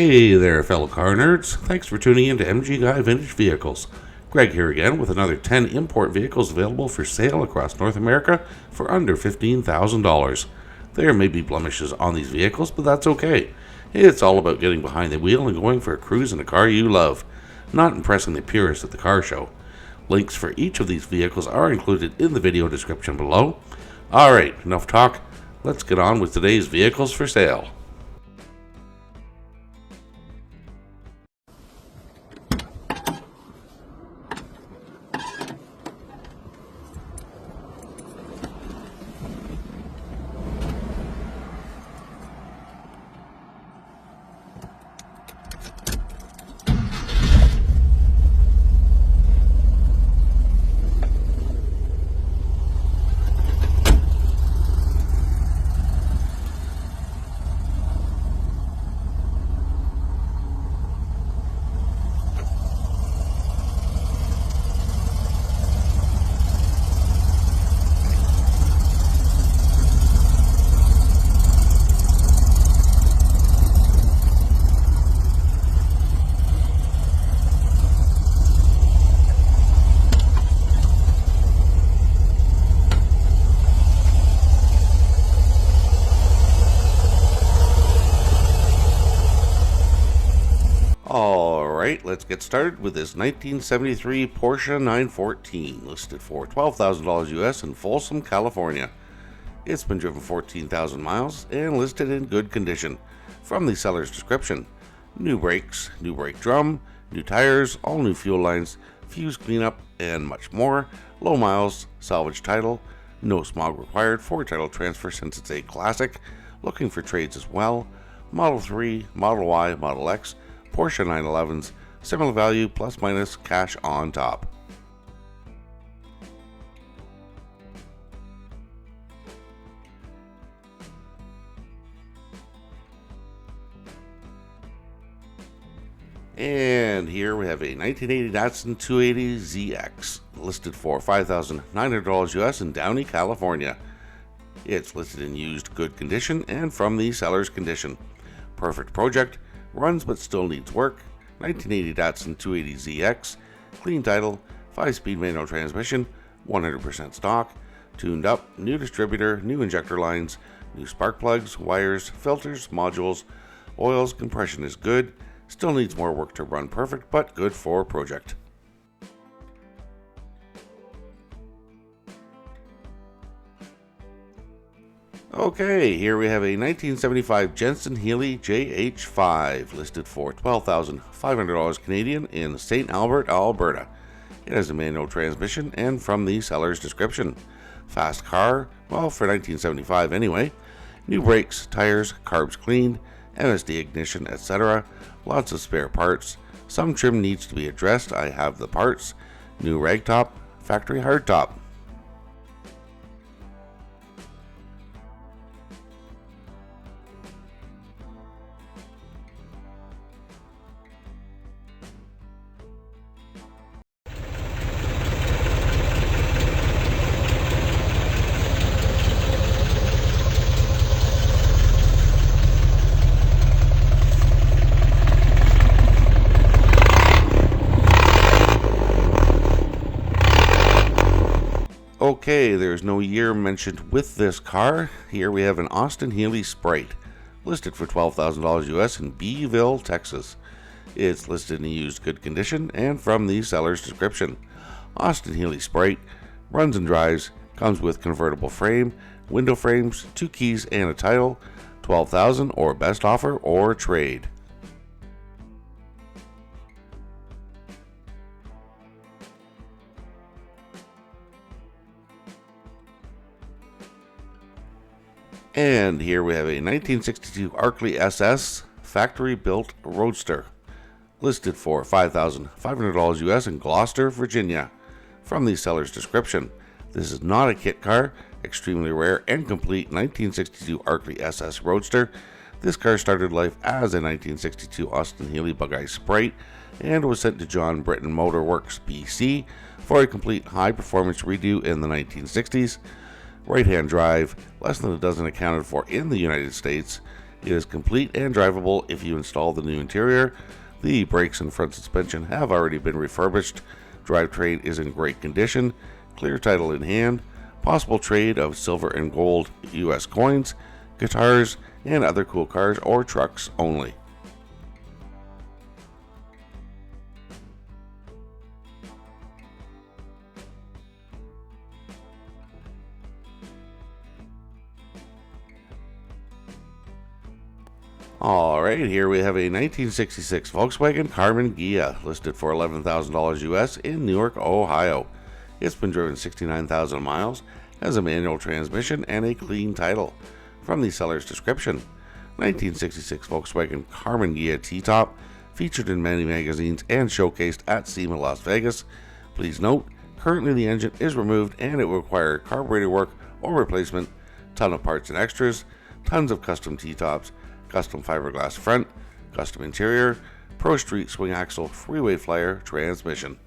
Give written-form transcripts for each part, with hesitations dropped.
Hey there, fellow car nerds. Thanks for tuning in to MG Guy Vintage Vehicles. Greg here again with another 10 import vehicles available for sale across North America for under $15,000. There may be blemishes on these vehicles, but that's okay. It's all about getting behind the wheel and going for a cruise in a car you love, not impressing the purists at the car show. Links for each of these vehicles are included in the video description below. Alright, enough talk. Let's get on with today's vehicles for sale. Alright, let's get started with this 1973 Porsche 914, listed for $12,000 US in Folsom, California. It's been driven 14,000 miles and listed in good condition. From the seller's description: new brakes, new brake drum, new tires, all new fuel lines, fuse cleanup, and much more. Low miles, salvage title, no smog required for title transfer since it's a classic. Looking for trades as well. Model 3, Model Y, Model X, Porsche 911s, similar value plus minus cash on top. And here we have a 1980 Datsun 280ZX, listed for $5,900 US in Downey, California. It's listed in used good condition and from the seller's condition. Perfect project, runs but still needs work. 1980 Datsun 280ZX, clean title, 5-speed manual transmission, 100% stock, tuned up, new distributor, new injector lines, new spark plugs, wires, filters, modules, oils, compression is good, still needs more work to run perfect, but good for project. Okay, here we have a 1975 Jensen Healey JH5, listed for $12,500 Canadian in St. Albert, Alberta. It has a manual transmission and from the seller's description. Fast car, well, for 1975 anyway. New brakes, tires, carbs cleaned, MSD ignition, etc. Lots of spare parts. Some trim needs to be addressed, I have the parts. New ragtop, factory hardtop. Okay, there's no year mentioned with this car. Here we have an Austin Healey Sprite, listed for $12,000 US in Beeville, Texas. It's listed in used good condition and from the seller's description. Austin Healey Sprite runs and drives, comes with convertible frame, window frames, 2 keys and a title, $12,000 or best offer or trade. And here we have a 1962 Arkley SS factory-built roadster, listed for $5,500 US in Gloucester, Virginia. From the seller's description: this is not a kit car, extremely rare and complete 1962 Arkley SS roadster. This car started life as a 1962 Austin Healey Bug-Eye Sprite and was sent to John Britton Motor Works, BC for a complete high-performance redo in the 1960s. Right-hand drive, less than a dozen accounted for in the United States. It is complete and drivable if you install the new interior. The brakes and front suspension have already been refurbished. Drivetrain is in great condition. Clear title in hand. Possible trade of silver and gold US coins, guitars, and other cool cars or trucks only. Alright, here we have a 1966 Volkswagen Karmann Ghia, listed for $11,000 US in Newark, Ohio. It's been driven 69,000 miles, has a manual transmission, and a clean title. From the seller's description, 1966 Volkswagen Karmann Ghia T-Top, featured in many magazines and showcased at SEMA Las Vegas. Please note, currently the engine is removed and it will require carburetor work or replacement, ton of parts and extras, tons of custom T-Tops, custom fiberglass front, custom interior, Pro Street swing axle, freeway flyer transmission.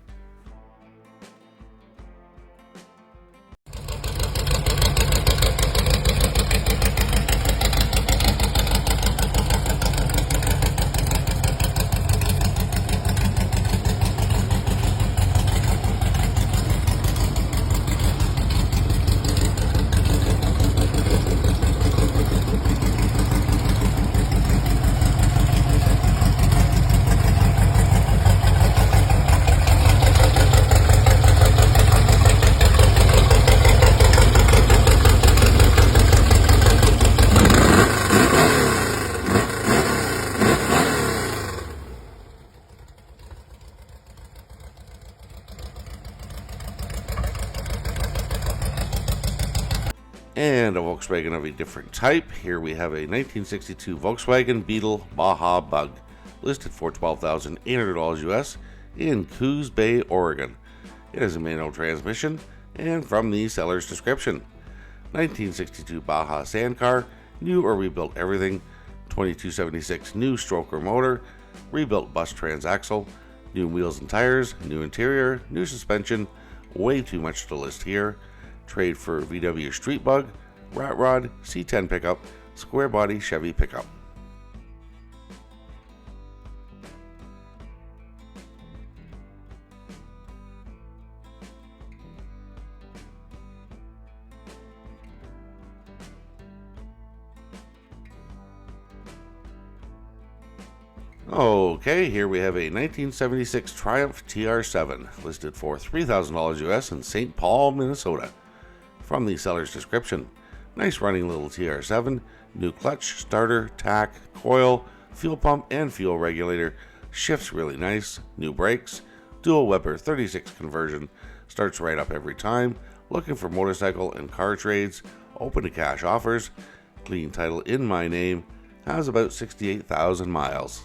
And a Volkswagen of a different type. Here we have a 1962 Volkswagen Beetle Baja Bug, listed for $12,800 US in Coos Bay, Oregon. It has a manual transmission, and from the seller's description, 1962 Baja Sand Car, new or rebuilt everything, 2276 new stroker motor, rebuilt bus transaxle, new wheels and tires, new interior, new suspension, way too much to list here. Trade for VW Street Bug, Rat Rod, C10 pickup, square body Chevy pickup. Okay, here we have a 1976 Triumph TR7, listed for $3,000 US in St. Paul, Minnesota. From the seller's description, nice running little TR7, new clutch, starter, tack, coil, fuel pump, and fuel regulator, shifts really nice, new brakes, dual Weber 36 conversion, starts right up every time, looking for motorcycle and car trades, open to cash offers, clean title in my name, has about 68,000 miles.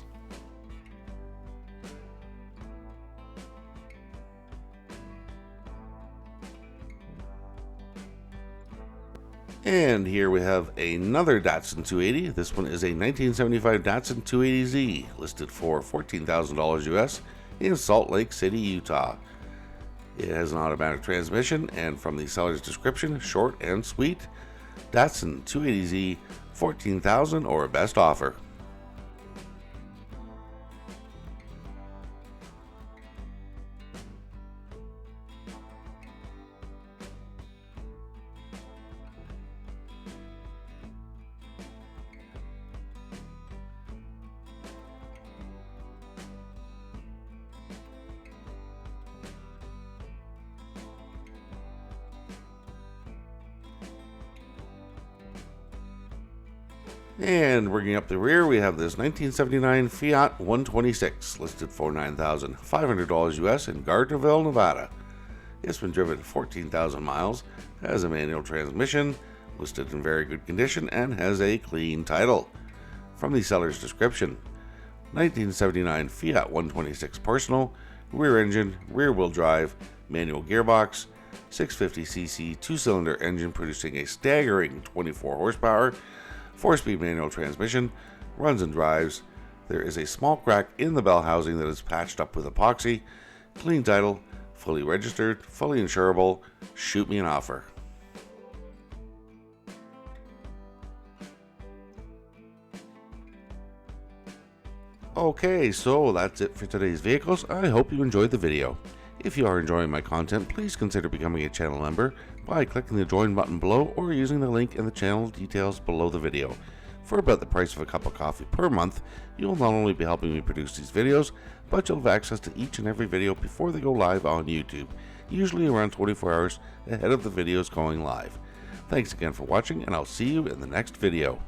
And here we have another Datsun 280. This one is a 1975 Datsun 280Z, listed for $14,000 US in Salt Lake City, Utah. It has an automatic transmission, and from the seller's description, short and sweet. Datsun 280Z, $14,000 or best offer. And bringing up the rear, we have this 1979 Fiat 126, listed for $9,500 US in Gardnerville, Nevada. It's been driven 14,000 miles, has a manual transmission, listed in very good condition, and has a clean title. From the seller's description, 1979 Fiat 126 Personal, rear engine, rear wheel drive, manual gearbox, 650cc 2-cylinder engine producing a staggering 24 horsepower, 4-speed manual transmission, runs and drives. There is a small crack in the bell housing that is patched up with epoxy. Clean title, fully registered, fully insurable. Shoot me an offer. Okay, so that's it for today's vehicles. I hope you enjoyed the video. If you are enjoying my content, please consider becoming a channel member by clicking the join button below or using the link in the channel details below the video. For about the price of a cup of coffee per month, you'll not only be helping me produce these videos, but you'll have access to each and every video before they go live on YouTube, usually around 24 hours ahead of the videos going live. Thanks again for watching, and I'll see you in the next video.